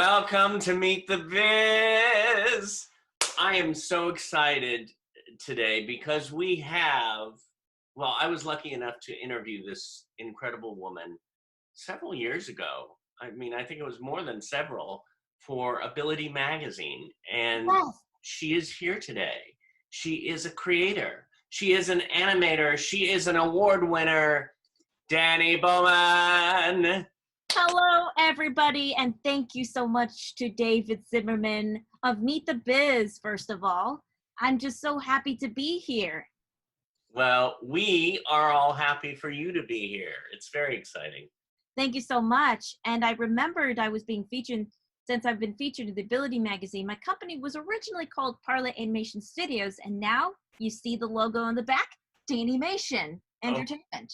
Welcome to Meet the Biz. I am so excited today because I was lucky enough to interview this incredible woman several years ago. I mean, I think it was more than several for Ability Magazine. And she is here today. She is a creator. She is an animator. She is an award winner. Dani Bowman. Hello, everybody, and thank you so much to David Zimmerman of Meet the Biz, first of all. I'm just so happy to be here. Well, we are all happy for you to be here. It's very exciting. Thank you so much. And I remembered I was being featured, since I've been featured in the Ability Magazine. My company was originally called Parley Animation Studios, and now you see the logo on the back, Dani-Mation Entertainment.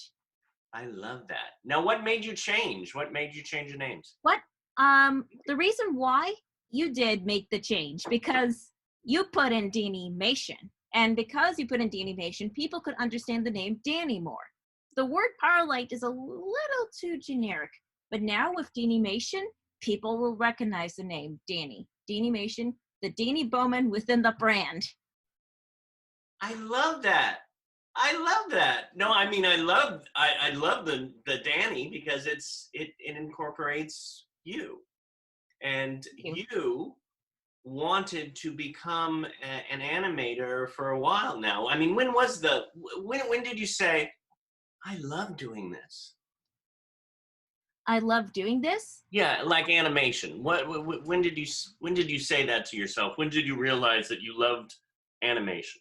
I love that. Now, what made you change? What made you change your names? The reason why you did make the change, because you put in Dani-Mation. And because you put in Dani-Mation, people could understand the name Dani more. The word Parlite is a little too generic, but now with Dani-Mation, people will recognize the name Dani. Dani-Mation, the Dani Bowman within the brand. I love that. I love that. No, I mean, I love the Dani because it incorporates you, and you wanted to become an animator for a while now. I mean, when did you say, I love doing this? I love doing this? Yeah, like animation. When did you say that to yourself? When did you realize that you loved animation?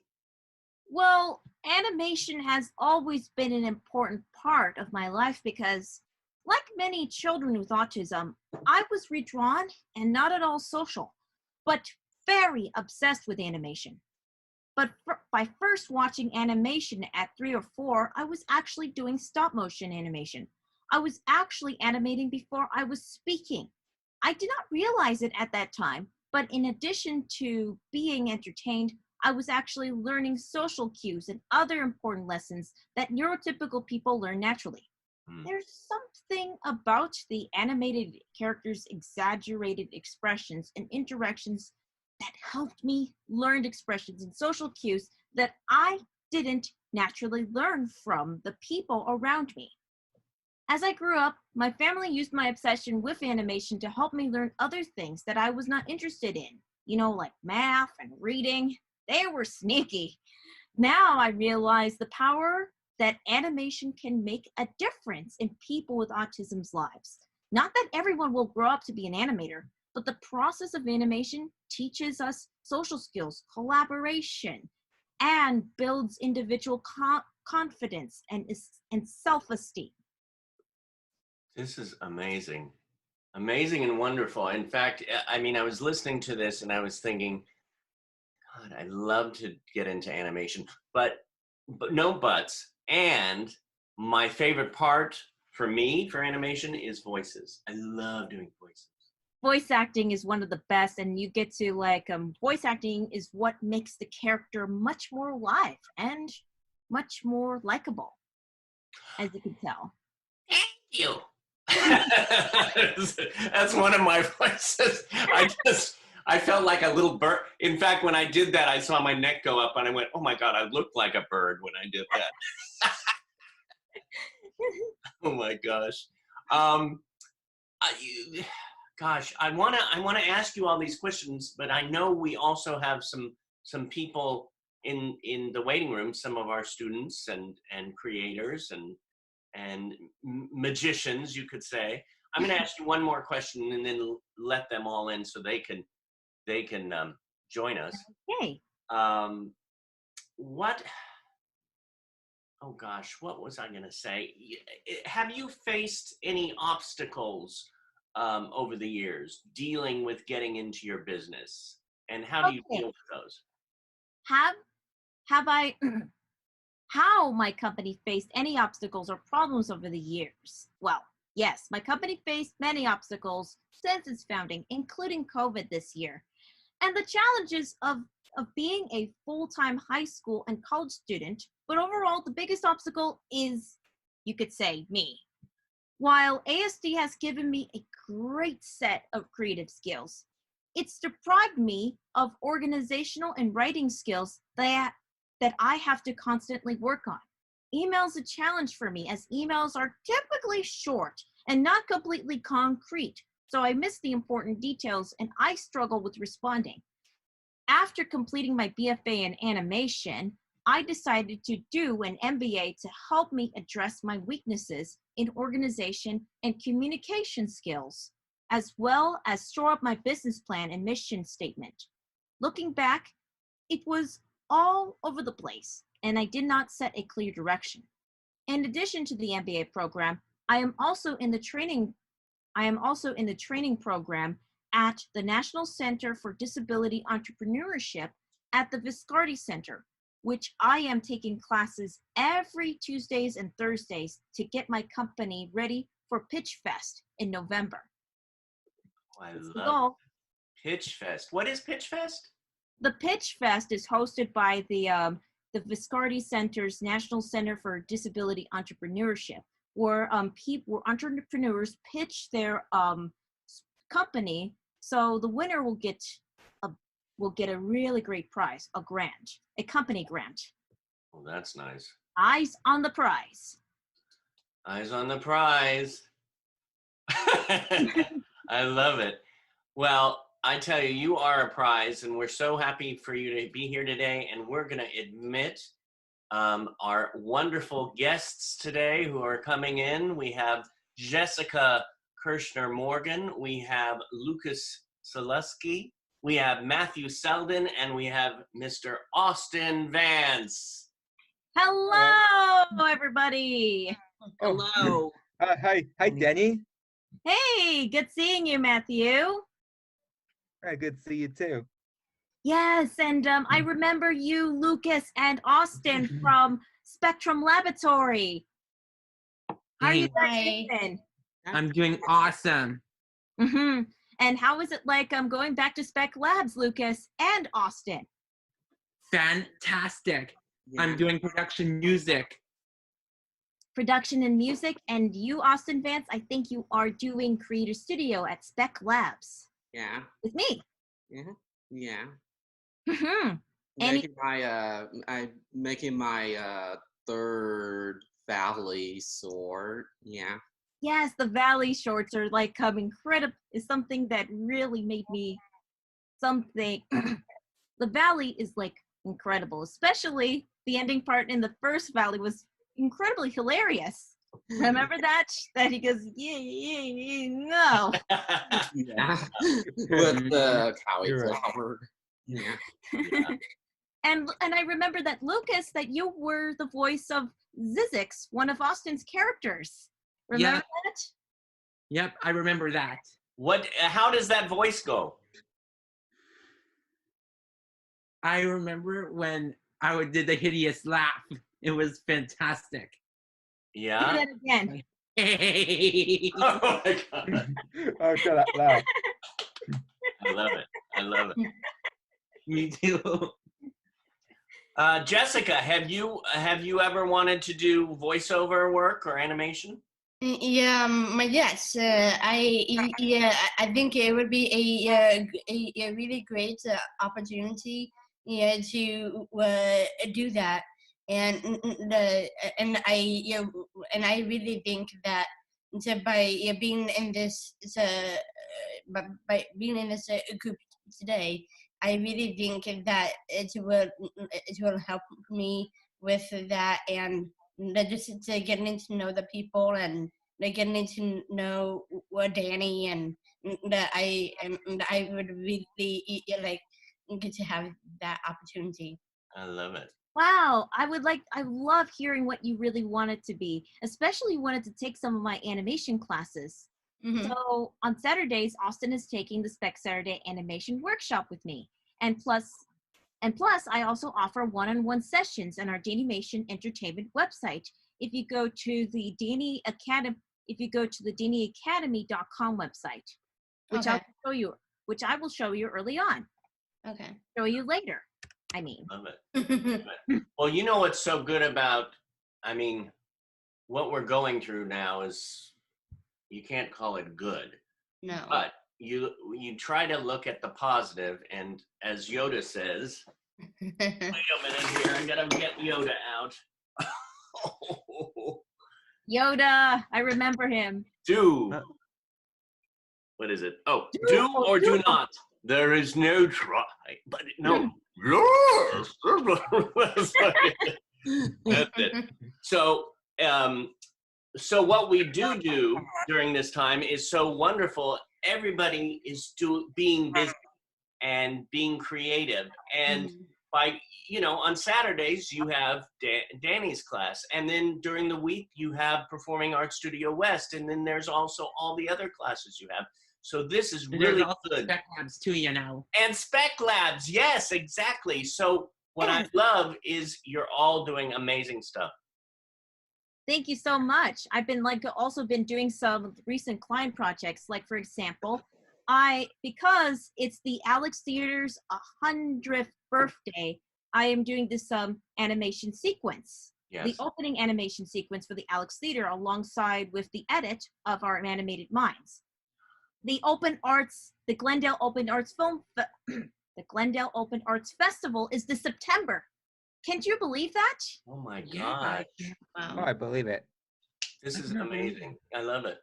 Well, animation has always been an important part of my life because, like many children with autism, I was redrawn and not at all social, but very obsessed with animation. But by first watching animation at 3 or 4, I was actually doing stop motion animation. I was actually animating before I was speaking. I did not realize it at that time, but in addition to being entertained, I was actually learning social cues and other important lessons that neurotypical people learn naturally. There's something about the animated characters' exaggerated expressions and interactions that helped me learn expressions and social cues that I didn't naturally learn from the people around me. As I grew up, my family used my obsession with animation to help me learn other things that I was not interested in, like math and reading. They were sneaky. Now I realize the power that animation can make a difference in people with autism's lives. Not that everyone will grow up to be an animator, but the process of animation teaches us social skills, collaboration, and builds individual confidence and self-esteem. This is amazing. Amazing and wonderful. In fact, I mean, I was listening to this and I was thinking, God, I'd love to get into animation, but no buts. And my favorite part for me for animation is voices. I love doing voices. Voice acting is one of the best, and you get to voice acting is what makes the character much more alive and much more likable, as you can tell. Thank you. That's one of my voices. I felt like a little bird. In fact, when I did that, I saw my neck go up and I went, oh my God, I looked like a bird when I did that. Oh my gosh. I want to ask you all these questions, but I know we also have some people in the waiting room, some of our students and creators and magicians, you could say. I'm going to ask you one more question and then let them all in so they can join us. Okay. What was I going to say? Have you faced any obstacles over the years dealing with getting into your business? And how do you deal with those? Have I, how my company faced any obstacles or problems over the years? Well, yes, my company faced many obstacles since its founding, including COVID this year. And the challenges of being a full-time high school and college student, but overall the biggest obstacle is, you could say, me. While ASD has given me a great set of creative skills, it's deprived me of organizational and writing skills that I have to constantly work on. Email's a challenge for me as emails are typically short and not completely concrete, so I miss the important details and I struggle with responding. After completing my BFA in animation, I decided to do an MBA to help me address my weaknesses in organization and communication skills, as well as shore up my business plan and mission statement. Looking back, it was all over the place, and I did not set a clear direction. In addition to the MBA program, I am also in the training program at the National Center for Disability Entrepreneurship at the Viscardi Center, which I am taking classes every Tuesdays and Thursdays to get my company ready for Pitch Fest in November. I love Pitch Fest. What is Pitch Fest? The Pitch Fest is hosted by the Viscardi Center's National Center for Disability Entrepreneurship, where entrepreneurs pitch their company, so the winner will get a really great prize, a grant, a company grant. Well, that's nice. Eyes on the prize. Eyes on the prize. I love it. Well, I tell you, you are a prize, and we're so happy for you to be here today. And we're going to admit our wonderful guests today who are coming in. We have Jessica Kirshner-Morgan, we have Lucas Selusky, we have Matthew Selden, and we have Mr. Austin Vance. Hello, everybody. Hello. Hi, Dani. Hey, good seeing you, Matthew. Good to see you too. Yes, and I remember you, Lucas, and Austin from Spectrum Laboratory. How are you guys doing? I'm doing awesome. Mm-hmm. And how is it like going back to Spec Labs, Lucas and Austin? Fantastic. Yeah. I'm doing production music. Production and music, and you, Austin Vance, I think you are doing Creator Studio at Spec Labs. Yeah. With me. Yeah. Yeah. Mm-hmm. I'm making my third Valley sword. Yeah. Yes, the Valley shorts are like incredible. Is something that really made me something. The Valley is like incredible, especially the ending part in the first Valley was incredibly hilarious. Remember that? That he goes, yeah, no. Yeah. With the cauliflower. Yeah. And I remember that, Lucas, that you were the voice of Zizix, one of Austin's characters. Remember that? Yep, I remember that. How does that voice go? I remember when I did the hideous laugh. It was fantastic. Yeah. Do that again. Oh my God. Oh, shut up, loud. I love it. I love it. Me too. Jessica, have you ever wanted to do voiceover work or animation? Yeah, yes. I think it would be a really great opportunity, to do that, and I really think that by being in this by being in this group today, I really think that it will help me with that, and just to getting to know the people and getting to know Dani, and that I would really like get to have that opportunity. I love it. Wow, I love hearing what you really wanted to be, especially wanted to take some of my animation classes. Mm-hmm. So on Saturdays, Austin is taking the Spec Saturday animation workshop with me. And plus, I also offer one-on-one sessions on our Dani-Mation Entertainment website. If you go to the daniacademy.com website, which Okay. I will show you early on. Okay. Show you later. I mean. Love it. Well, you know what's so good about, what we're going through now is You can't call it good. No. But you try to look at the positive, and as Yoda says, wait a minute here, I gotta get Yoda out. Yoda, I remember him. Do. What is it? Oh, do or do not. There is no try. But no. Yes. That's it. So, so what we do during this time is so wonderful. Everybody is being busy and being creative. And by, on Saturdays, you have Dani's class. And then during the week, you have Performing Arts Studio West. And then there's also all the other classes you have. So this is really good. Spec Labs too, And Spec Labs, yes, exactly. So what I love is you're all doing amazing stuff. Thank you so much. I've been also been doing some recent client projects. Like for example, because it's the Alex Theater's 100th birthday, I am doing this animation sequence. Yes. The opening animation sequence for the Alex Theater alongside with the edit of our Animated Minds. The Glendale Open Arts the Glendale Open Arts Festival is this September. Can't you believe that? Oh my God. Oh, I believe it. This is amazing. I love it.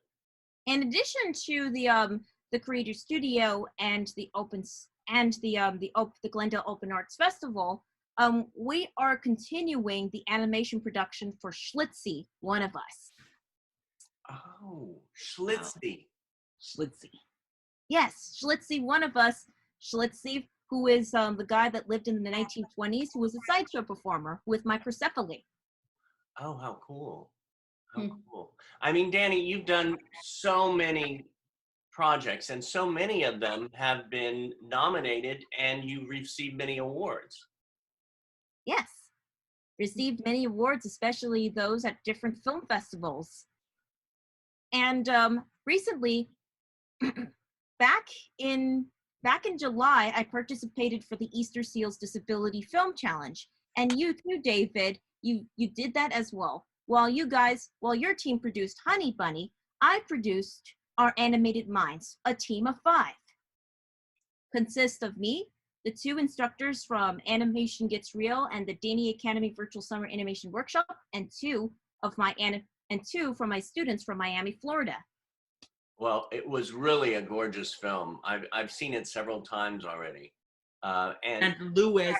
In addition to the Creator Studio and the Glendale Open Arts Festival, we are continuing the animation production for Schlitzie, One of Us. Oh, Schlitzie. Schlitzie. Yes, Schlitzie, One of Us. Schlitzie, who is the guy that lived in the 1920s, who was a sideshow performer with microcephaly. Oh, how cool. How cool. I mean, Dani, you've done so many projects, and so many of them have been nominated, and you received many awards. Yes, received many awards, especially those at different film festivals. And recently, back in July, I participated for the Easter Seals Disability Film Challenge. And you too, David, you did that as well. While your team produced Honey Bunny, I produced our Animated Minds, a team of 5. Consists of me, the 2 instructors from Animation Gets Real and the Dani Academy Virtual Summer Animation Workshop, and 2 from my students from Miami, Florida. Well, it was really a gorgeous film. I've seen it several times already. And Lewis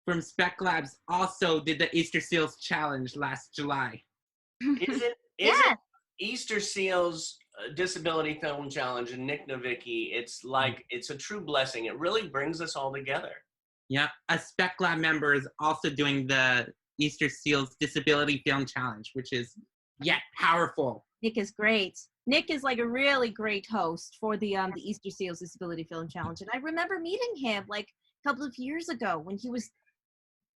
from Spec Labs also did the Easter Seals Challenge last July. Is it Easter Seals Disability Film Challenge and Nick Novicki? It's a true blessing. It really brings us all together. Yeah, a Spec Lab member is also doing the Easter Seals Disability Film Challenge, which is yet powerful. Nick is great. Nick is like a really great host for the Easter Seals Disability Film Challenge. And I remember meeting him like a couple of years ago when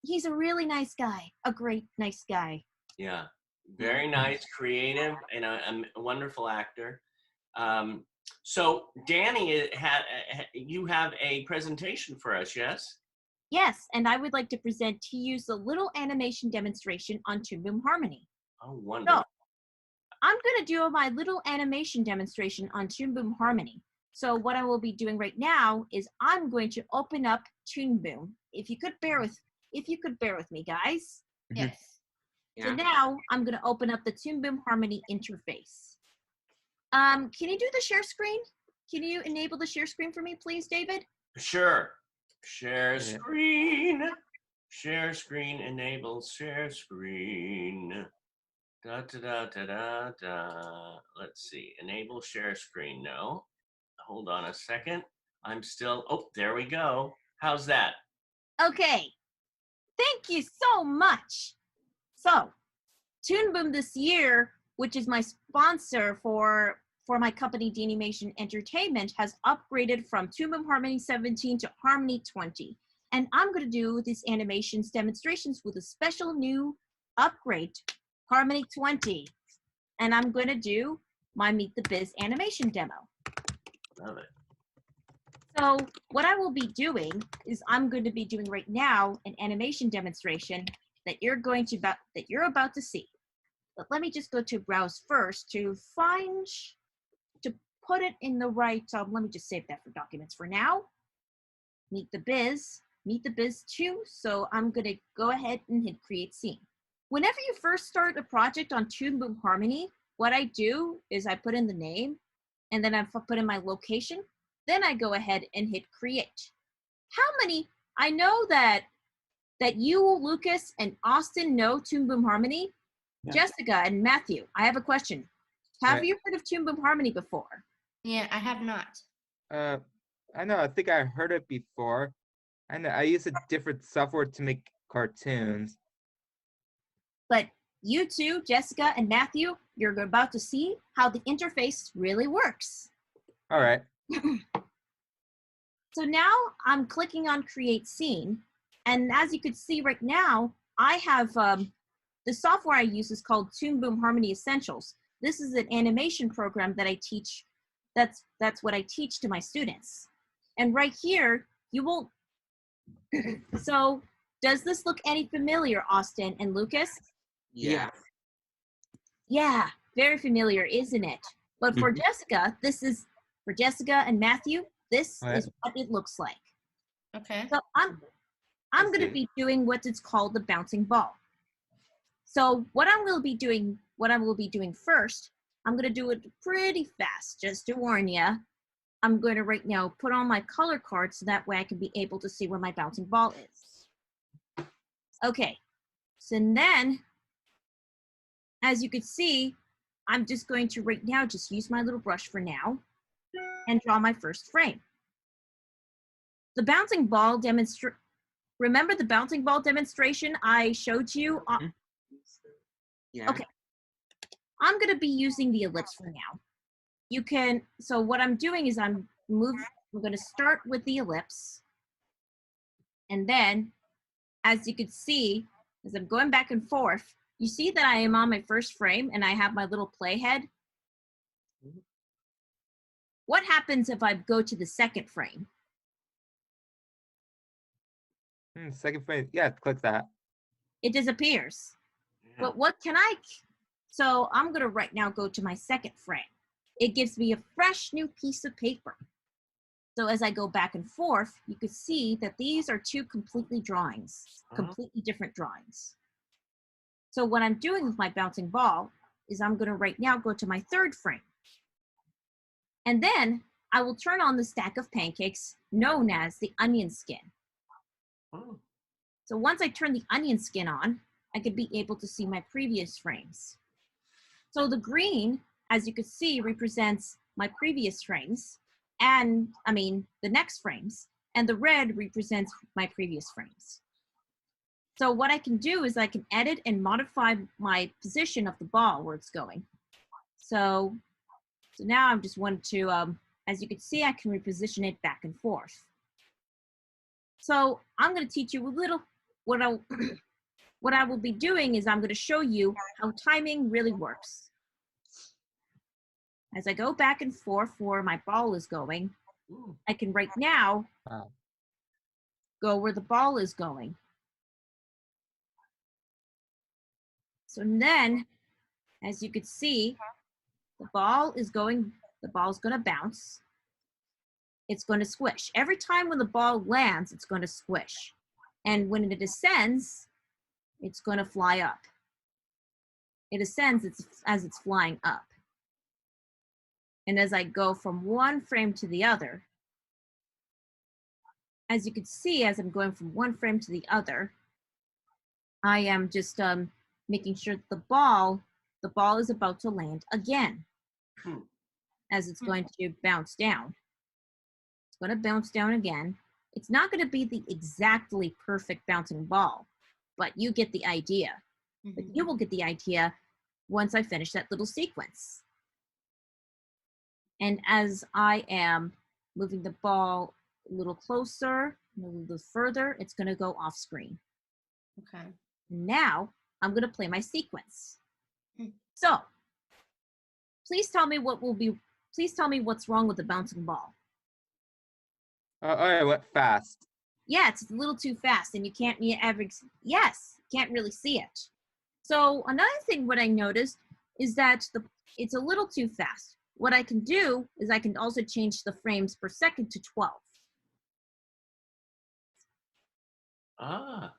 he's a really nice guy, a great, nice guy. Yeah, very nice, creative, and a wonderful actor. So Dani, you have a presentation for us, yes? Yes, and I would like to present to you a little animation demonstration on Toon Boom Harmony. Oh, wonderful. So, I'm going to do my little animation demonstration on Toon Boom Harmony. So what I will be doing right now is I'm going to open up Toon Boom. If you could bear with me, guys. Yes. So now I'm going to open up the Toon Boom Harmony interface. Can you do the share screen? Can you enable the share screen for me, please, David? Sure. Share screen. Share screen enabled share screen. Da da da da da da. Let's see. Enable share screen. No. Hold on a second. I'm still. Oh, there we go. How's that? Okay. Thank you so much. So, Toon Boom this year, which is my sponsor for my company Dani-Mation Entertainment, has upgraded from Toon Boom Harmony 17 to Harmony 20. And I'm going to do these animations demonstrations with a special new upgrade, Harmony 20. And I'm going to do my Meet the Biz animation demo. Love it. So what I will be doing is I'm going to be doing right now an animation demonstration that you're about to see. But let me just go to browse first to put it in the right, let me just save that for documents for now. Meet the Biz 2. So I'm gonna go ahead and hit create scene. Whenever you first start a project on Toon Boom Harmony, what I do is I put in the name and then I put in my location. Then I go ahead and hit create. I know that you, Lucas, and Austin know Toon Boom Harmony. Yeah. Jessica and Matthew, I have a question. Have Right. you heard of Toon Boom Harmony before? Yeah, I have not. I know. I think I heard it before. I know. I use a different software to make cartoons. But you two, Jessica and Matthew, you're about to see how the interface really works. All right. So now I'm clicking on create scene. And as you can see right now, I have the software I use is called Toon Boom Harmony Essentials. This is an animation program that I teach. That's what I teach to my students. And right here, you won't. So does this look any familiar, Austin and Lucas? Yeah. Yeah, very familiar, isn't it? But for Jessica, for Jessica and Matthew, this All right. is what it looks like. Okay. So I'm going to be doing what is called the bouncing ball. So what I will be doing first, I'm going to do it pretty fast, just to warn you. I'm going to right now put on my color card so that way I can be able to see where my bouncing ball is. Okay, so then, as you can see, I'm just going to right now just use my little brush for now and draw my first frame. The bouncing ball remember the bouncing ball demonstration I showed you? Yeah. Okay. I'm going to be using the ellipse for now. So what I'm doing is I'm going to start with the ellipse. And then, as you can see, as I'm going back and forth, you see that I am on my first frame and I have my little playhead. What happens if I go to the second frame? Second frame. Yeah, click that. It disappears. But so I'm going to right now go to my second frame. It gives me a fresh new piece of paper. So as I go back and forth, you can see that these are two completely different drawings. So what I'm doing with my bouncing ball is I'm going to right now go to my third frame. And then I will turn on the stack of pancakes known as the onion skin. Oh. So once I turn the onion skin on, I could be able to see my previous frames. So the green, as you can see, represents my previous frames, and the next frames, and the red represents my previous frames. So what I can do is I can edit and modify my position of the ball where it's going. So now I'm just wanting to, as you can see, I can reposition it back and forth. So I'm going to teach you a little, what I will be doing is I'm going to show you how timing really works. As I go back and forth where my ball is going, I can right now go where the ball is going. So then, as you can see, the ball is going to bounce. It's going to squish. Every time when the ball lands, it's going to squish. And when it descends, it's going to fly up. It ascends as it's flying up. And as I go from one frame to the other, as you can see, as I'm going from one frame to the other, I am just making sure that the ball is about to land again as it's going to bounce down. It's going to bounce down again. It's not going to be the exactly perfect bouncing ball, but you get the idea. But you will get the idea once I finish that little sequence. And as I am moving the ball a little closer, a little further, it's going to go off screen. Okay. Now I'm going to play my sequence. So please tell me what's wrong with the bouncing ball. All right, went fast. Yeah, it's a little too fast and you can't really see it. So another thing what I noticed is that it's a little too fast. What I can do is I can also change the frames per second to 12. Ah.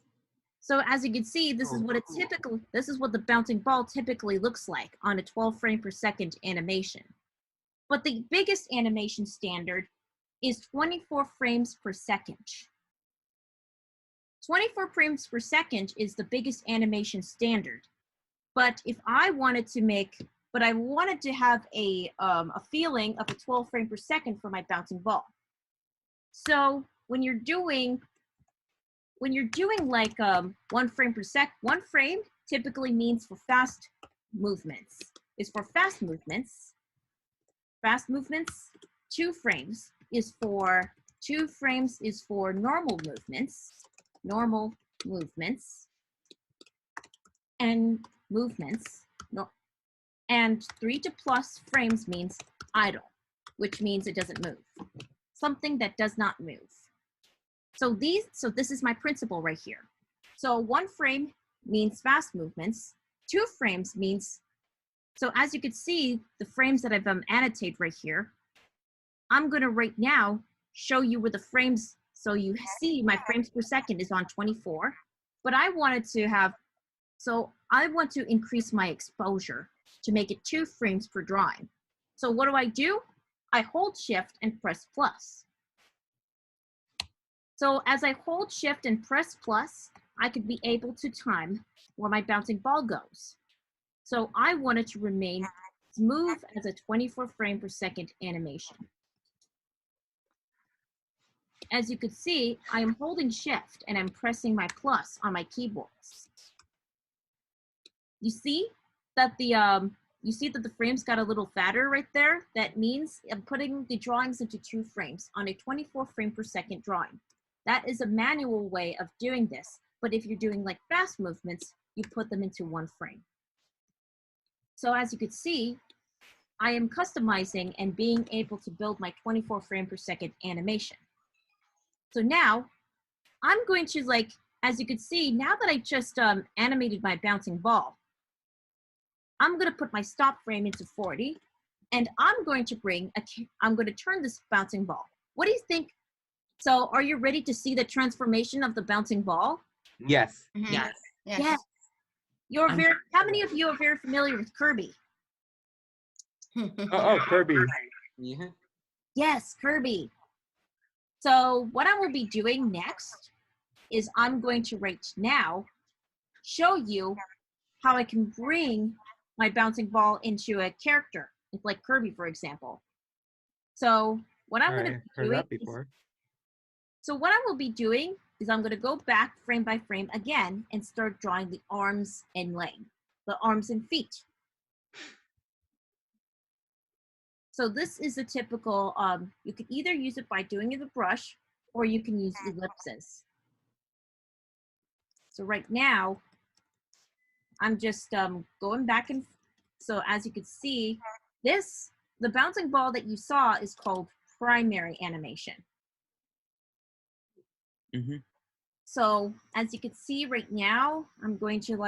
So as you can see, this is Oh, what it cool. this is what the bouncing ball typically looks like on a 12 frame per second animation. But the biggest animation standard is 24 frames per second. 24 frames per second is the biggest animation standard. But if I wanted to I wanted to have a feeling of a 12 frame per second for my bouncing ball. So when you're doing like 1 frame per sec, 1 frame typically means for fast movements. Is for fast movements. Fast movements. 2 frames is for normal movements. Normal movements. And movements. No, and 3 to plus frames means idle, which means it doesn't move. Something that does not move. So this is my principle right here. So 1 frame means fast movements. 2 frames means, so as you can see, the frames that I've annotated right here, I'm gonna right now show you where the frames, so you see my frames per second is on 24, but I want to increase my exposure to make it 2 frames per drawing. So what do? I hold shift and press plus. So as I hold shift and press plus, I could be able to time where my bouncing ball goes. So I want it to remain smooth as a 24 frame per second animation. As you could see, I am holding shift and I'm pressing my plus on my keyboards. You see that the frames got a little fatter right there? That means I'm putting the drawings into 2 frames on a 24 frame per second drawing. That is a manual way of doing this, but if you're doing like fast movements, you put them into 1 frame. So as you could see, I am customizing and being able to build my 24 frame per second animation. So now I'm going to as you could see, now that I just animated my bouncing ball, I'm going to put my stop frame into 40, and I'm going to turn this bouncing ball. What do you think? So are you ready to see the transformation of the bouncing ball? Yes. Mhm. Yes. Yes. How many of you are very familiar with Kirby? Oh, Kirby. Yeah. Yes, Kirby. So what I will be doing next is I'm going to right now show you how I can bring my bouncing ball into a character, like Kirby, for example. So what I'm going to be Heard doing that before. what I will be doing is I'm going to go back frame by frame again and start drawing the arms and leg, the arms and feet. So this is a typical, you can either use it by doing it with a brush or you can use ellipses. So right now, I'm just going back and, so as you can see, the bouncing ball that you saw is called primary animation. Mm-hmm. So as you can see right now, I'm going to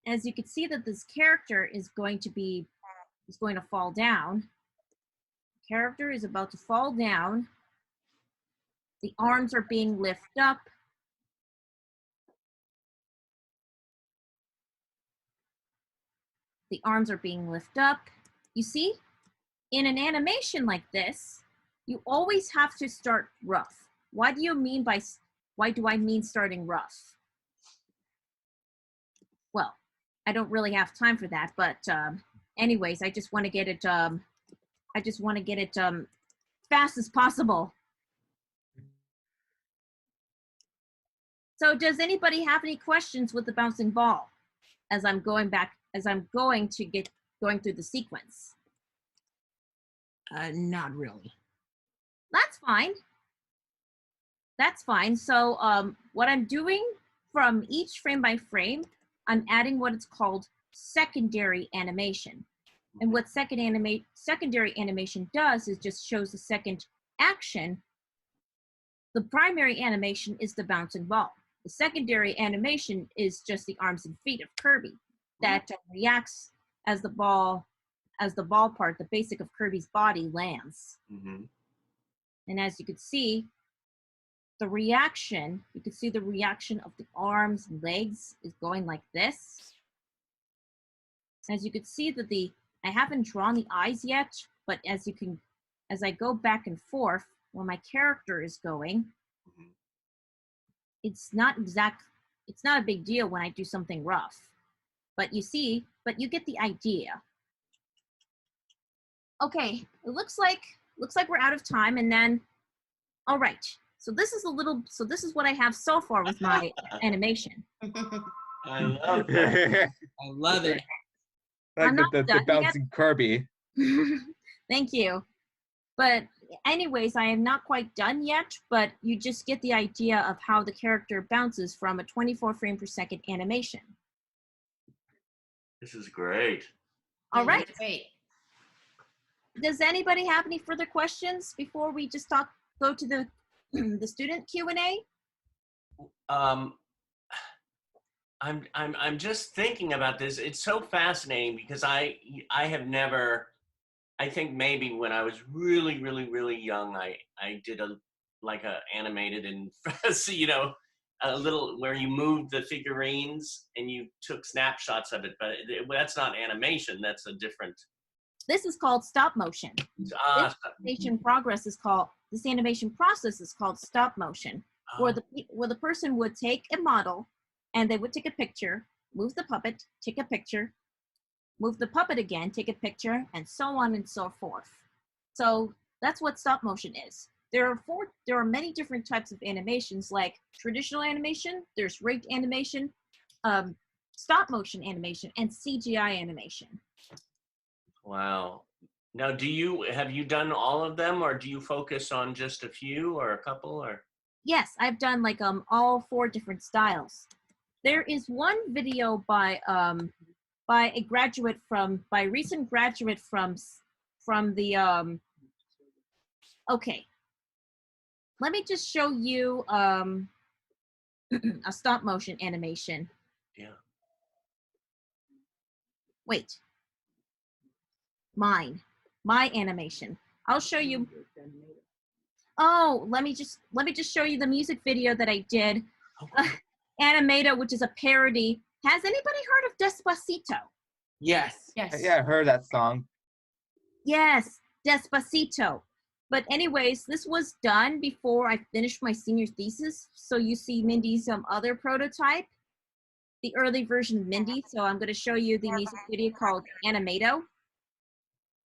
as you can see that this character is going to fall down. The character is about to fall down. The arms are being lifted up. The arms are being lifted up. You see, in an animation like this, you always have to start rough. Why do I mean starting rough? Well, I don't really have time for that, but anyways, I just want to get it fast as possible. So does anybody have any questions with the bouncing ball as I'm going through the sequence? Not really. That's fine. That's fine. So what I'm doing from each frame by frame, I'm adding what it's called secondary animation. And what secondary animation does is just shows the second action. The primary animation is the bouncing ball. The secondary animation is just the arms and feet of Kirby that reacts as the ball part, the basic of Kirby's body lands. Mm-hmm. And as you can see, the reaction of the arms and legs is going like this. As you can see that I haven't drawn the eyes yet, but as I go back and forth where my character is going, it's not a big deal when I do something rough. But you get the idea. Okay, it looks like we're out of time, and then, all right. So this is what I have so far with my animation. I love that. I love it. I'm not the done bouncing Kirby. Thank you. But anyways, I am not quite done yet, but you just get the idea of how the character bounces from a 24 frame per second animation. This is great. All right. Great. Does anybody have any further questions before we just go to the the student Q&A? I'm just thinking about this. It's so fascinating because I have never. I think maybe when I was really young, I did a animated and a little where you moved the figurines and you took snapshots of it, but that's not animation. That's a different. This is called stop motion. This animation process is called stop motion, where the person would take a model and they would take a picture, move the puppet, take a picture, move the puppet again, take a picture, and so on and so forth. So that's what stop motion is. There are many different types of animations, like traditional animation, there's rigged animation, stop motion animation, and CGI animation. Wow. Now, have you done all of them, or do you focus on just a few or a couple, or? Yes, I've done all 4 different styles. There is one video by a recent graduate from the okay. Let me just show you a stop motion animation. Yeah. Wait. My animation. I'll show you. Oh, let me just show you the music video that I did. Okay. Animator, which is a parody. Has anybody heard of Despacito? Yes. Yes. Yeah, I heard that song. Yes, Despacito. But anyways, this was done before I finished my senior thesis. So you see Mindy's other prototype, the early version of Mindy. So I'm going to show you the music video called Animato.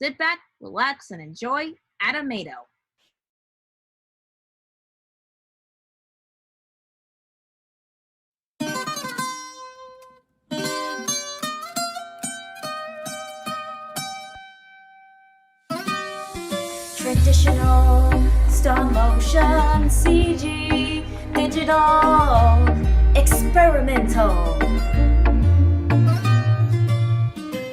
Sit back, relax, and enjoy Animato. Traditional, stop motion, CG, digital, experimental.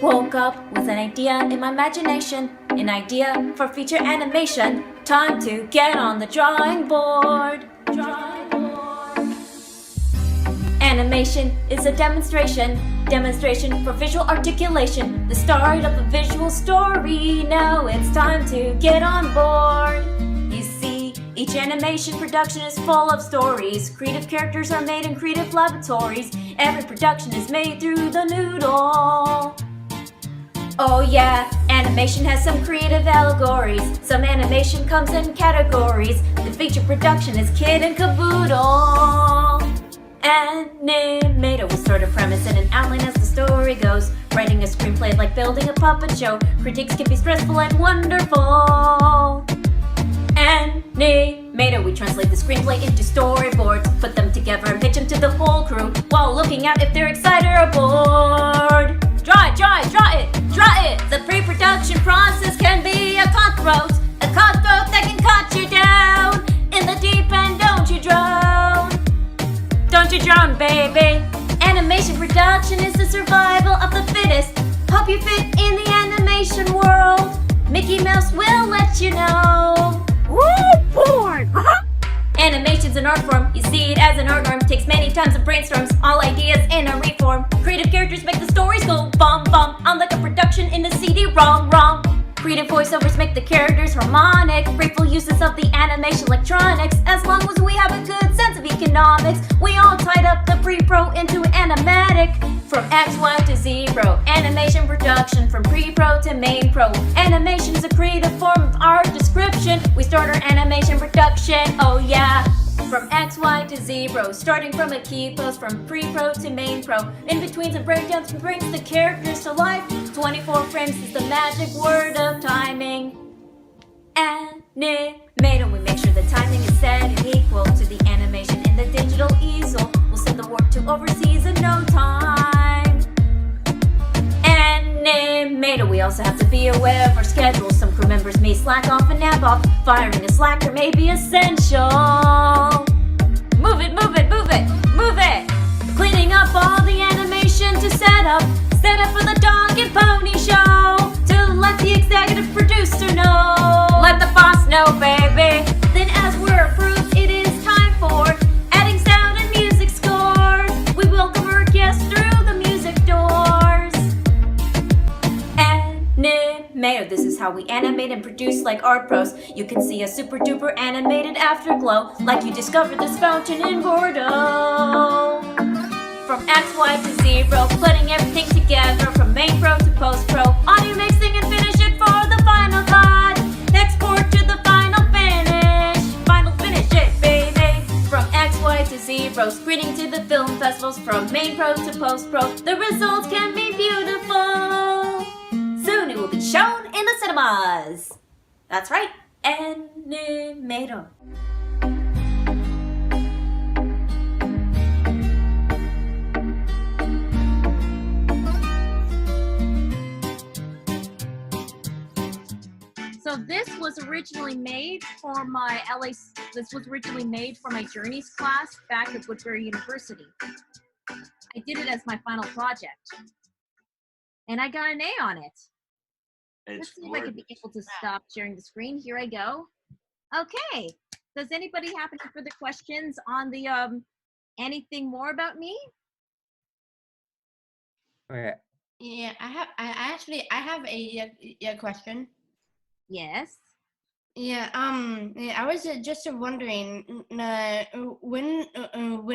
Woke up with an idea in my imagination, an idea for feature animation. Time to get on the drawing board. Animation is a demonstration for visual articulation, the start of a visual story. Now it's time to get on board. You see, each animation production is full of stories. Creative characters are made in creative laboratories. Every production is made through the noodle. Oh yeah, animation has some creative allegories. Some animation comes in categories. The feature production is kit and caboodle. Animator will start a premise and an outline as the story goes. Writing a screenplay like building a puppet show. Critiques can be stressful and wonderful. Animator, we translate the screenplay into storyboards, put them together and pitch them to the whole crew, while looking out if they're excited or bored. Draw it! The pre-production process can be a cutthroat that can cut you down. In the deep end, don't you drown. Don't you drown, baby. Animation production is the survival of the fittest. Hope you fit in the animation world. Mickey Mouse will let you know. Woo, bored! Animation's an art form. You see it as an art form. Takes many take tons of brainstorms, all ideas in a reform. Creative characters make the stories go bum bum. Unlike a production in the CD-ROM. Creative voiceovers make the characters harmonic. Grateful uses of the animation electronics. As long as we have a good sense of economics, we all tied up the pre-pro into animatic. From X, Y to zero, animation production. From pre-pro to main pro, animation is a creative form of art description. We start our animation production, oh yeah. From X, Y to zero, starting from a key pose. From pre-pro to main pro, in betweens and breakdowns brings the characters to life. 24 frames is the magic word of timing. Animator, we make sure the timing is set and equal to the animation in the digital easel. We'll send the work to overseas in no time. Animator, we also have to be aware of our schedule. Some crew members may slack off and nap off. Firing a slacker may be essential. Move it, move it, move it, move it. Cleaning up all the animation to set up for the dog and pony show. To let the executive producer know. Let the boss know, baby. Then as we're approved, it is time for adding sound and music scores. We welcome our guests through the music doors. Animator, this is how we animate and produce like art pros. You can see a super duper animated afterglow, like you discovered this fountain in Bordeaux. From X, Y to zero, putting everything together. From main pro to post pro, audio mixing and finish it for the final cut. Export to the final finish it, baby. From X, Y to zero, screening to the film festivals. From main pro to post pro, the results can be beautiful. Soon it will be shown in the cinemas. That's right, Animator. So this was originally made for my Journeys class back at Woodbury University. I did it as my final project. And I got an A on it. Let's see if I can be able to stop sharing the screen. Here I go. Okay. Does anybody have any further questions on the anything more about me? Okay. Yeah, I have a question. Yes. Yeah, I was just wondering, when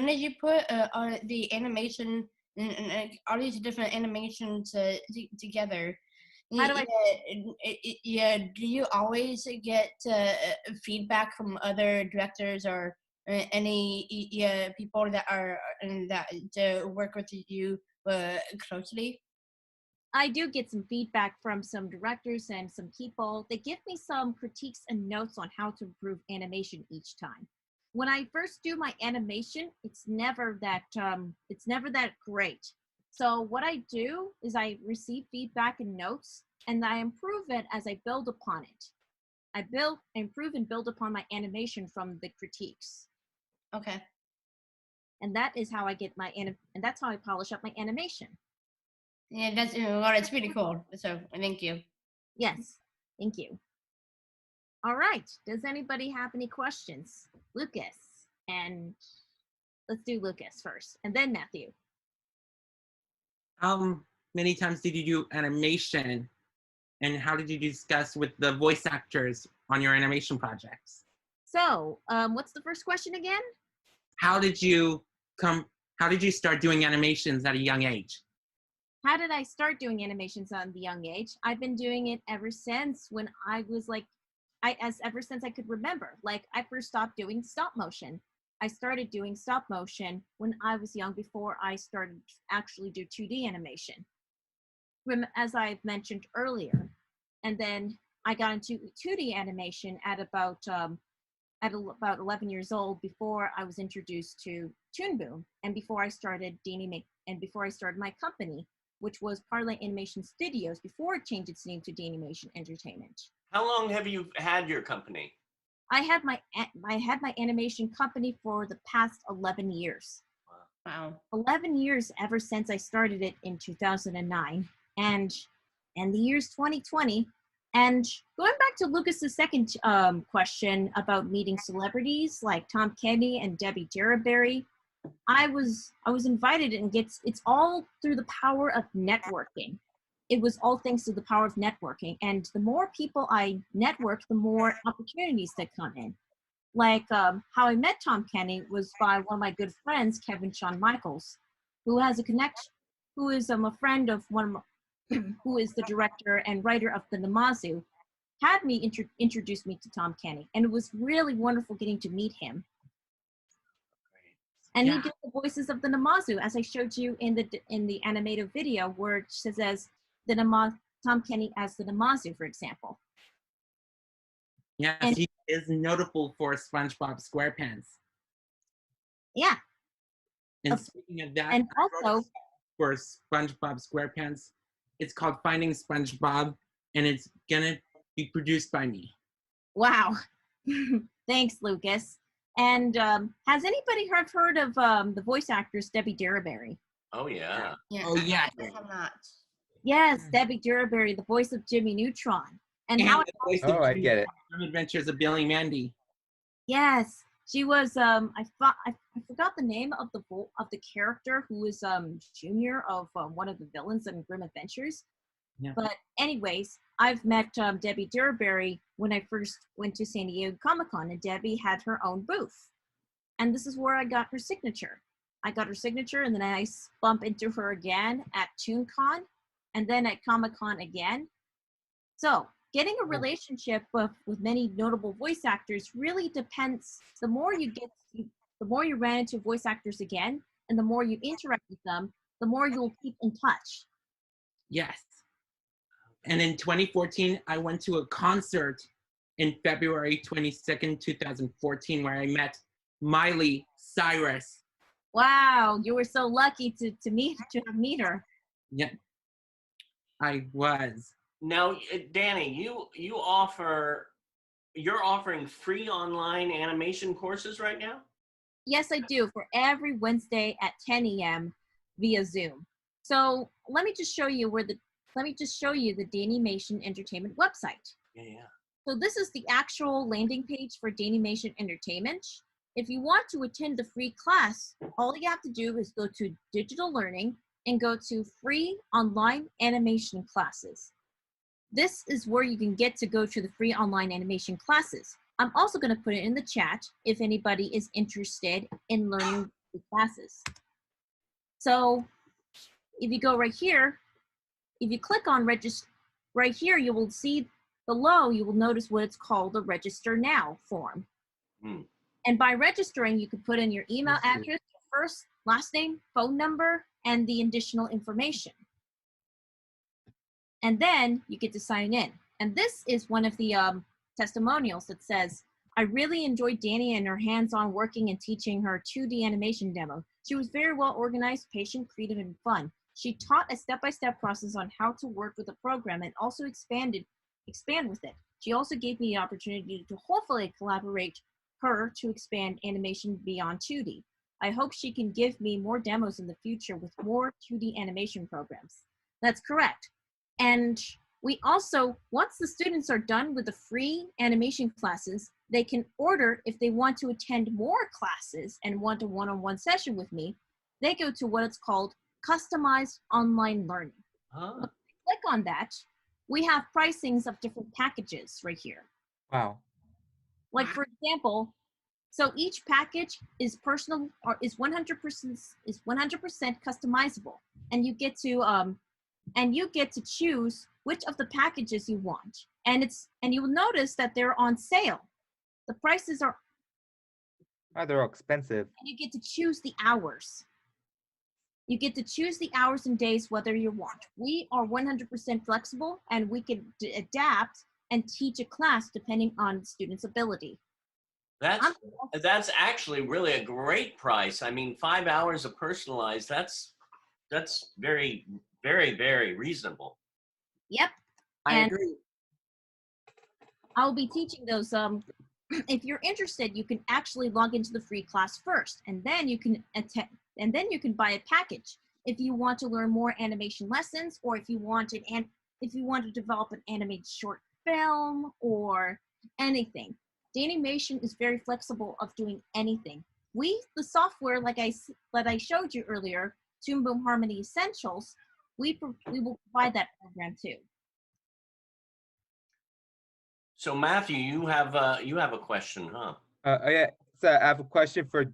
did you put all the animation and all these different animations together? How do Yeah, do you always get feedback from other directors or any people that are that work with you closely? I do get some feedback from some directors and some people. They give me some critiques and notes on how to improve animation each time. When I first do my animation, it's never that great. So what I do is I receive feedback and notes, and I improve it as I build upon it. I improve and build upon my animation from the critiques. Okay. And that is how I get and that's how I polish up my animation. Yeah, it's pretty cool. So thank you. Yes, thank you. All right. Does anybody have any questions? Lucas, and let's do Lucas first, and then Matthew. How many times did you do animation, and how did you discuss with the voice actors on your animation projects? So, what's the first question again? How did you start doing animations at a young age? How did I start doing animations on the young age? I've been doing it ever since when I was ever since I could remember. Like, I first stopped doing stop motion. I started doing stop motion when I was young, before I started to actually do 2D animation, as I've mentioned earlier. And then I got into 2D animation at about 11 years old, before I was introduced to Toon Boom, and before I started before I started my company, which was Parliament Animation Studios, before it changed its name to Dani-Mation Entertainment. How long have you had your company? I had my animation company for the past 11 years. Wow. 11 years ever since I started it in 2009, and the year's 2020. And going back to Lucas's second question about meeting celebrities like Tom Kenny and Debbie Derryberry, I was invited, and it's all through the power of networking. It was all thanks to the power of networking, and the more people I network, the more opportunities that come in. Like how I met Tom Kenny was by one of my good friends, Kevin Sean Michaels, who has a connection, who is a friend of one of my, who is the director and writer of the Namazu, had me introduce me to Tom Kenny, and it was really wonderful getting to meet him. And he did the voices of the Namazu, as I showed you in the animated video, where it says Tom Kenny as the Namazu, for example. Yes, And he is notable for SpongeBob SquarePants. yeah. And speaking of that, and also for SpongeBob SquarePants, it's called Finding SpongeBob, and it's gonna be produced by me. Wow. Thanks, Lucas. And has anybody heard of the voice actress Debbie Derryberry? Oh yeah. Yeah. Oh yeah. I have not. Yes, Debbie Derryberry, the voice of Jimmy Neutron. And And how the voice Oh, of I get it. Adventures of Billy Mandy. yes, she was I forgot the name of the character who was junior of one of the villains in Grim Adventures. Yeah. But anyways, I've met Debbie Derryberry when I first went to San Diego Comic-Con, and Debbie had her own booth. And this is where I got her signature. I got her signature, and then I bump into her again at ToonCon, and then at Comic-Con again. So getting a relationship with many notable voice actors really depends. The more you ran into voice actors again, and the more you interact with them, the more you'll keep in touch. Yes. And in 2014, I went to a concert in February 22nd, 2014, where I met Miley Cyrus. Wow, you were so lucky to meet her. Yeah, I was. Now, Dani, you're offering free online animation courses right now? Yes, I do, for every Wednesday at 10 a.m. via Zoom. So let me just show you the Dani-Mation Entertainment website. Yeah. So this is the actual landing page for Dani-Mation Entertainment. If you want to attend the free class, all you have to do is go to Digital Learning and go to Free Online Animation Classes. This is where you can get to go to the free online animation classes. I'm also going to put it in the chat if anybody is interested in learning the classes. So if you go right here, if you click on register right here, you will see below, you will notice what it's called the Register Now form. And by registering, you can put in your email address, first, last name, phone number, and the additional information. And then you get to sign in. And this is one of the testimonials that says, I really enjoyed Dani and her hands-on working and teaching her 2D animation demo. She was very well organized, patient, creative, and fun. She taught a step-by-step process on how to work with the program and also expand with it. She also gave me the opportunity to hopefully collaborate her to expand animation beyond 2D. I hope she can give me more demos in the future with more 2D animation programs. That's correct. And we also, once the students are done with the free animation classes, they can order, if they want to attend more classes and want a one-on-one session with me, they go to what it's called customized online learning. Click on that. We have pricings of different packages right here. Wow. Like for example, so each package is personal or is 100% customizable, and you get to choose which of the packages you want. And you will notice that they're on sale. The prices are They're all expensive. and you get to choose the hours. You get to choose the hours and days whether you want. We are 100% flexible, and we can adapt and teach a class depending on the student's ability. That's actually really a great price. I mean, 5 hours of personalized, that's very, very, very reasonable. Yep. I agree. I'll be teaching those. If you're interested, you can actually log into the free class first, and then you can attend, and then you can buy a package if you want to learn more animation lessons, or if you want to develop an animated short film or anything. Dani-Mation is very flexible of doing anything. the software, that I showed you earlier, Toon Boom Harmony Essentials, we will provide that program too. So Matthew, you have a question, huh? Oh yeah. So I have a question for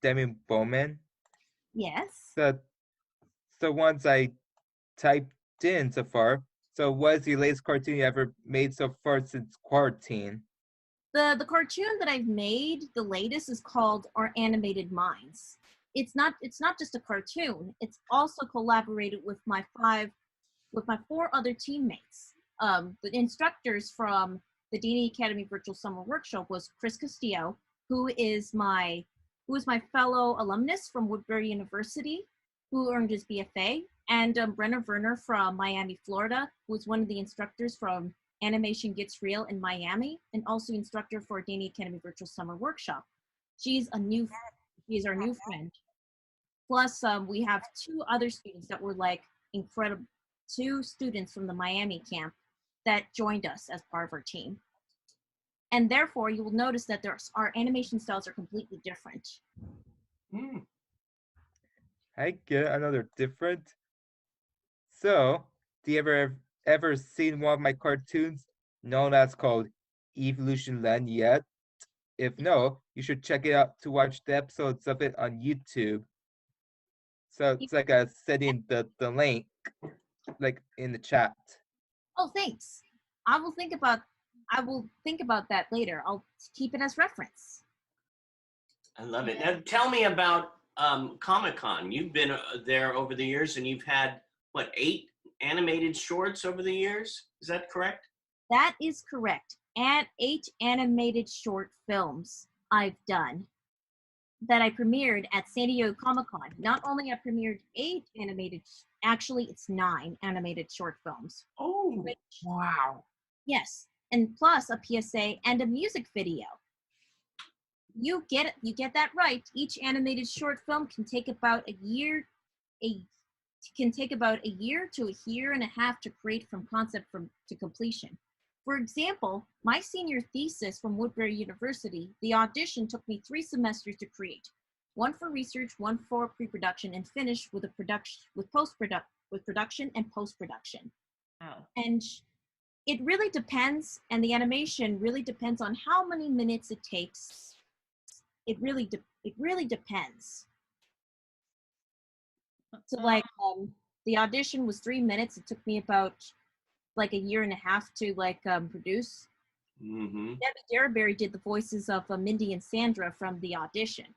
Dani Bowman. Yes. So once I typed in so far. So what is the latest cartoon you ever made so far since quarantine? The cartoon that I've made, the latest, is called Our Animated Minds. It's not just a cartoon. It's also collaborated with my 4 other teammates. The instructors from the Dani Academy Virtual Summer Workshop was Chris Castillo, who is my fellow alumnus from Woodbury University, who earned his BFA, and Brenna Werner from Miami, Florida, who was one of the instructors from Animation Gets Real in Miami, and also instructor for Dani Academy Virtual Summer Workshop. She's our new friend. Plus, we have 2 other students that were like incredible, 2 students from the Miami camp that joined us as part of our team. And therefore, you will notice that our animation styles are completely different. I get it. I know they're different. So, do you ever seen one of my cartoons known as called Evolution Land yet? If no, you should check it out to watch the episodes of it on YouTube. So it's like setting the link like in the chat. Oh, thanks. I will think about that later. I'll keep it as reference. I love it. Now tell me about Comic-Con. You've been there over the years, and you've had, what, 8 animated shorts over the years? Is that correct? That is correct. And 8 animated short films I've done that I premiered at San Diego Comic-Con. Not only I premiered 8 animated, actually it's 9 animated short films. Oh, Wow. Yes, and plus a PSA and a music video. You get that right. Each animated short film can take about a year to a year and a half to create from concept to completion. For example, my senior thesis from Woodbury University, the audition took me 3 semesters to create. 1 for research, 1 for pre-production, and finish with production and post-production. Wow. And it really depends, and the animation really depends on how many minutes it takes. It really depends. So the audition was 3 minutes. It took me about like a year and a half to produce. Mm-hmm. Debbie Derryberry did the voices of Mindy and Sandra from the audition.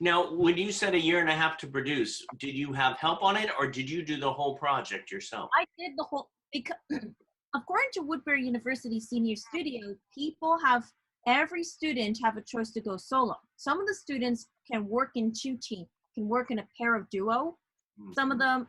Now, when you said a year and a half to produce, did you have help on it, or did you do the whole project yourself? I did the whole, because according to Woodbury University Senior Studio, every student have a choice to go solo. Some of the students can work in 2 teams, can work in a pair of duo. Some of them,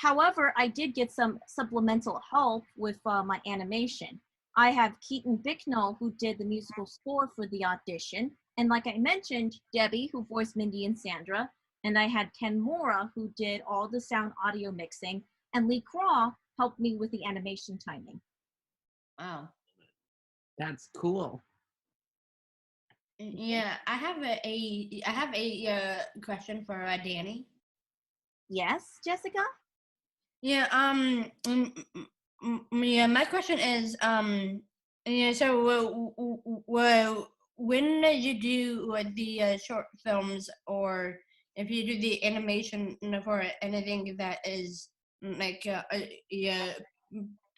however, I did get some supplemental help with my animation. I have Keaton Bicknell, who did the musical score for the audition. And like I mentioned, Debbie, who voiced Mindy and Sandra. And I had Ken Mora, who did all the sound audio mixing. And Lee Craw helped me with the animation timing. Wow. That's cool. Yeah, I have a question for Dani. Yes, Jessica? Yeah. Yeah. My question is, yeah. So, when you do the short films, or if you do the animation for anything that is like yeah,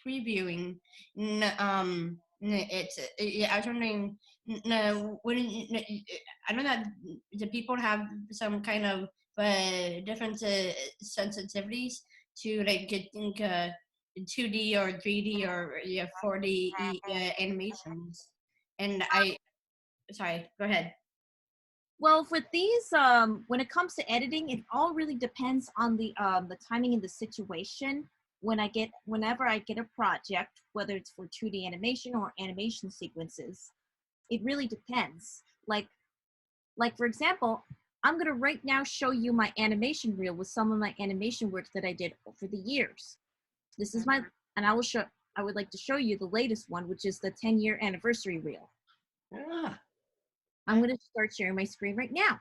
previewing, it's yeah. I was wondering, I know that the people have some kind of different sensitivities to like getting 2D or 3D or 4D animations. And sorry, go ahead. Well, for these, when it comes to editing, it all really depends on the timing and the situation. Whenever I get a project, whether it's for 2D animation or animation sequences, it really depends. Like for example, I'm gonna right now show you my animation reel with some of my animation work that I did over the years. This is and I would like to show you the latest one, which is the 10-year anniversary reel. Yeah. I'm going to start sharing my screen right now.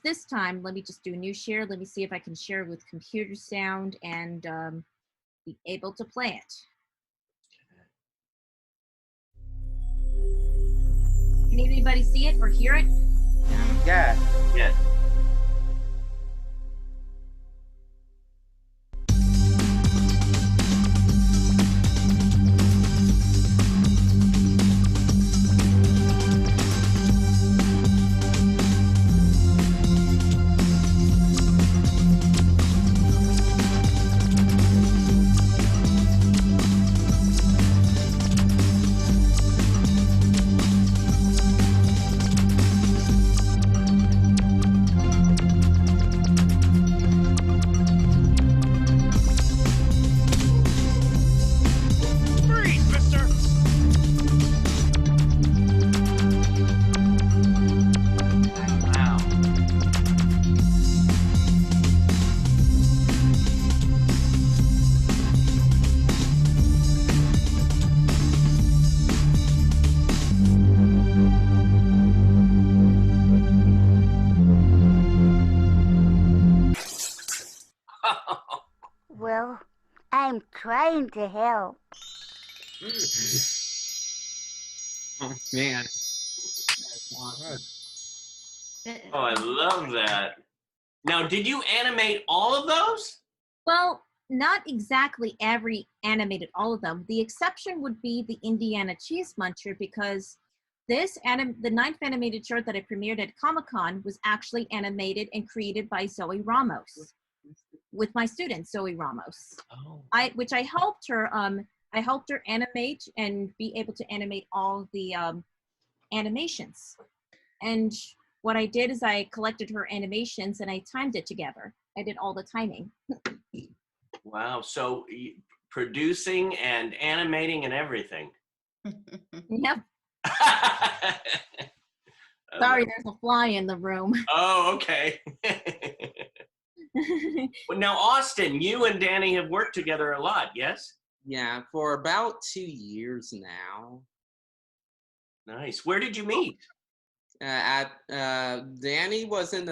This time, let me just do a new share. Let me see if I can share with computer sound and be able to play it. Can anybody see it or hear it? Yeah. Yeah. Wow. Well, I'm trying to help. Oh man. What? Oh, I love that. Now, did you animate all of those? Well, not exactly every animated all of them. The exception would be the Indiana Cheese Muncher, because the 9th animated short that I premiered at Comic-Con was actually animated and created by Zoe Ramos, with my student Zoe Ramos. Oh. Which I helped her animate and be able to animate all the animations. And what I did is I collected her animations and I timed it together. I did all the timing. Wow. So producing and animating and everything. Yep. Sorry, there's a fly in the room. Oh, okay. Well, now, Austin, you and Dani have worked together a lot, yes? Yeah, for about 2 years now. Nice. Where did you meet? Dani was in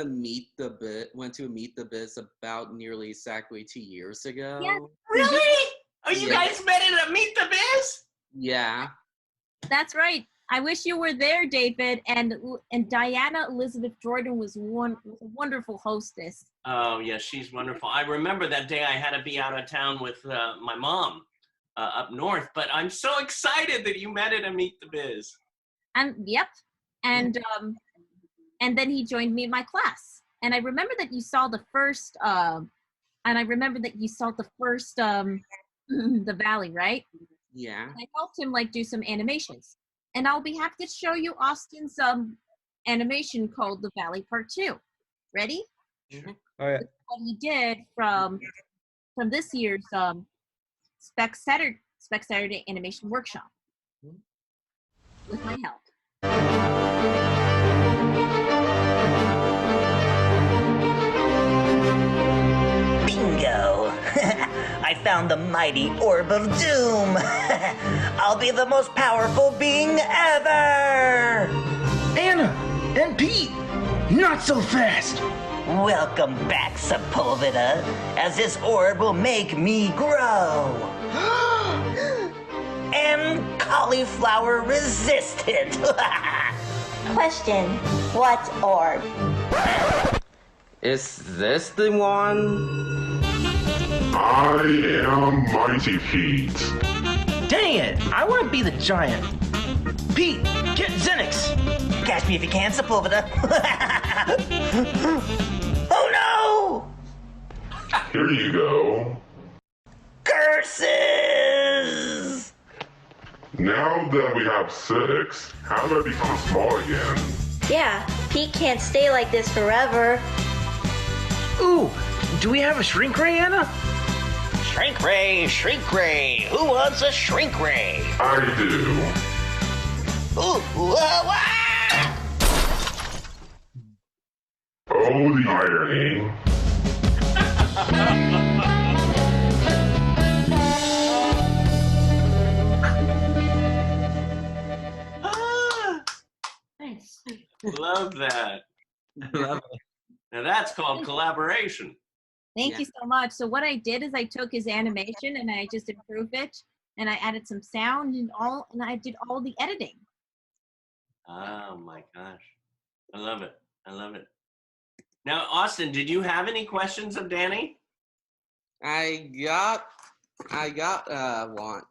went to Meet the Biz about nearly exactly 2 years ago. Yes. Really? Oh, you Yeah. guys met at a Meet the Biz? Yeah. That's right. I wish you were there, David. And Diana Elizabeth Jordan was a wonderful hostess. Oh, yeah, she's wonderful. I remember that day I had to be out of town with my mom up north, but I'm so excited that you met at a Meet the Biz. Yep. And then he joined me in my class. And I remember that you saw the first the Valley, right? Yeah. I helped him do some animations. And I'll be happy to show you Austin's animation called The Valley Part 2. Ready? Mm-hmm. Oh yeah. What he did from this year's Spec Saturday Animation Workshop with my help. Bingo! I found the mighty Orb of Doom! I'll be the most powerful being ever! Anna and Pete, not so fast! Welcome back, Sepulveda, as this orb will make me grow! And cauliflower resistant! Question, what orb? Is this the one? I am Mighty Pete. Dang it, I want to be the giant. Pete, get Zenix! Catch me if you can, Sepulveda! Oh no! Here you go. Curses! Now that we have 6, how do I become small again? Yeah, Pete can't stay like this forever. Ooh, do we have a shrink ray, Anna? Shrink ray, shrink ray. Who wants a shrink ray? I do. Ooh, ah! Oh, the irony. love that. I love it. Now that's called collaboration. Thank Yeah. you so much. So what I did is I took his animation and I just improved it, and I added some sound and I did all the editing. Oh my gosh. I love it. I love it. Now, Austin, did you have any questions of Dani? I got one.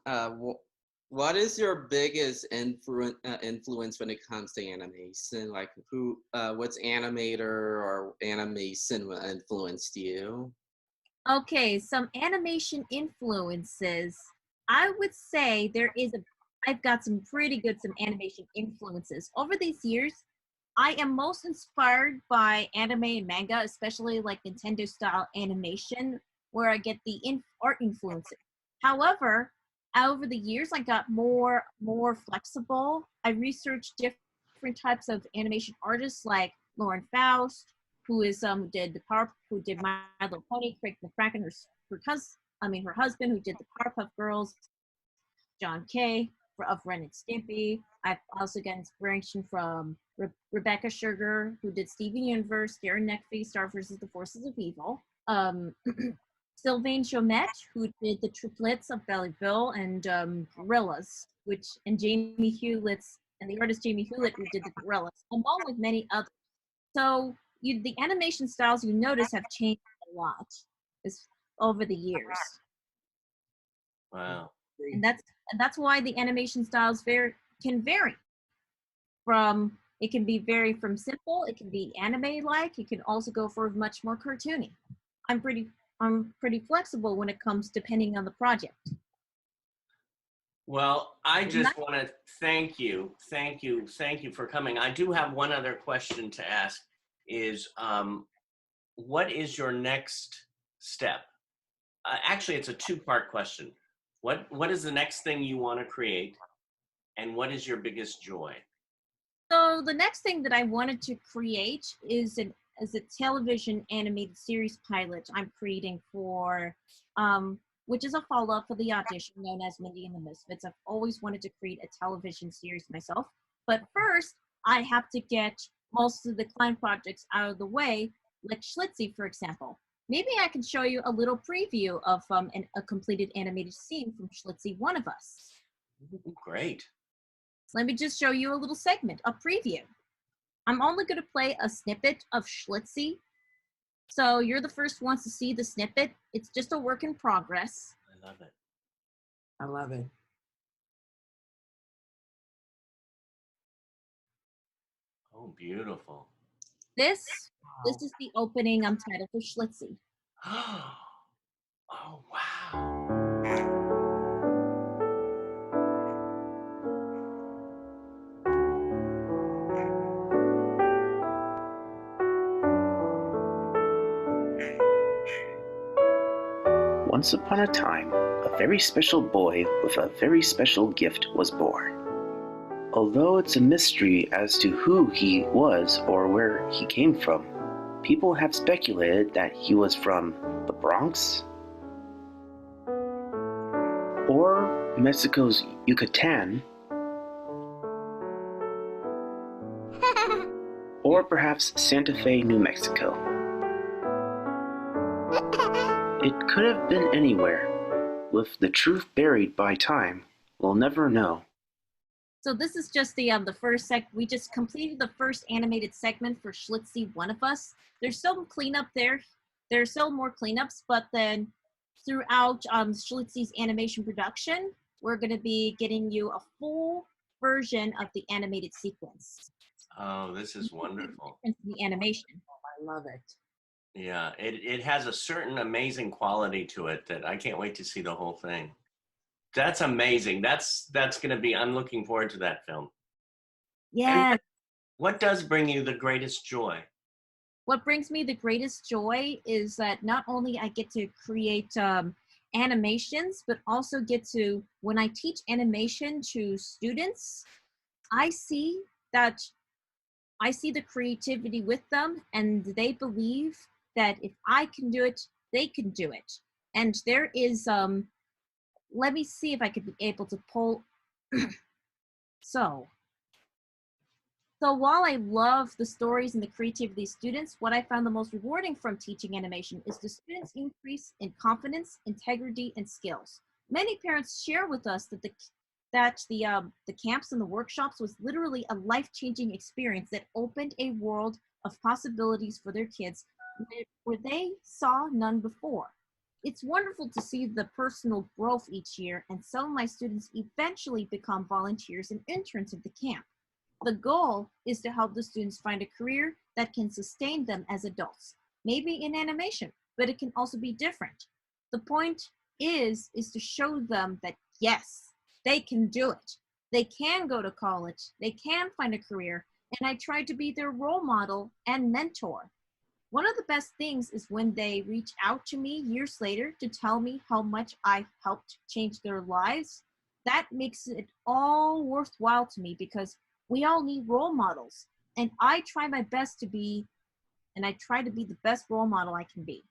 What is your biggest influence when it comes to animation? Like what's animator or animation influenced you? Okay, some animation influences. I would say I've got some pretty good animation influences. Over these years, I am most inspired by anime and manga, especially like Nintendo style animation, where I get the art influences. However, over the years, I got more flexible. I researched different types of animation artists like Lauren Faust, who did My Little Pony, Craig McCracken, her husband, who did the Powerpuff Girls, John Kay of Ren and Stimpy. I've also got inspiration from Rebecca Sugar, who did Steven Universe, Darren Neckface, Star vs. the Forces of Evil. Sylvain Chomet, who did the triplets of Belly Bill and Gorillas, and Jamie Hewlett's, and the artist Jamie Hewlett, who did the Gorillas, along with many others. So the animation styles you notice have changed a lot over the years. Wow. And that's why the animation styles can vary. It can vary from simple, it can be anime-like, it can also go for much more cartoony. I'm pretty flexible when it comes depending on the project. Well, I just want to thank you for coming. I do have one other question to ask is, what is your next step? Actually, it's a two-part question. What is the next thing you want to create, and what is your biggest joy? So the next thing that I wanted to create is a television animated series pilot I'm creating for, which is a follow-up for the audition known as Mindy and the Misfits. I've always wanted to create a television series myself, but first I have to get most of the client projects out of the way, like Schlitzie, for example. Maybe I can show you a little preview of a completed animated scene from Schlitzie, One of Us. Great. So let me just show you a little segment, a preview. I'm only going to play a snippet of Schlitzie. So you're the first ones to see the snippet. It's just a work in progress. I love it. I love it. Oh, beautiful. This is the opening title for Schlitzie. Oh, wow. Once upon a time, a very special boy with a very special gift was born. Although it's a mystery as to who he was or where he came from, people have speculated that he was from the Bronx, or Mexico's Yucatan, or perhaps Santa Fe, New Mexico. It could have been anywhere. With the truth buried by time, we'll never know. So this is just the first we just completed the first animated segment for Schlitzie, One of Us. There's still cleanup there. There's still more cleanups, but then throughout Schlitzie's animation production, we're going to be getting you a full version of the animated sequence. Oh, this is wonderful. The animation. I love it. Yeah, it has a certain amazing quality to it that I can't wait to see the whole thing. That's amazing. That's going to be, I'm looking forward to that film. Yeah. What does bring you the greatest joy? What brings me the greatest joy is that not only I get to create animations, but also get to, when I teach animation to students, I see the creativity with them, and they believe that if I can do it, they can do it. And there is, let me see if I could be able to pull. So, So while I love the stories and the creativity of these students, what I found the most rewarding from teaching animation is the students' increase in confidence, integrity, and skills. Many parents share with us that the camps and the workshops was literally a life-changing experience that opened a world of possibilities for their kids where they saw none before. It's wonderful to see the personal growth each year, and some of my students eventually become volunteers and interns at the camp. The goal is to help the students find a career that can sustain them as adults, maybe in animation, but it can also be different. The point is to show them that yes, they can do it. They can go to college, they can find a career, and I try to be their role model and mentor. One of the best things is when they reach out to me years later to tell me how much I helped change their lives. That makes it all worthwhile to me because we all need role models. And I try my best to be, and I try to be the best role model I can be.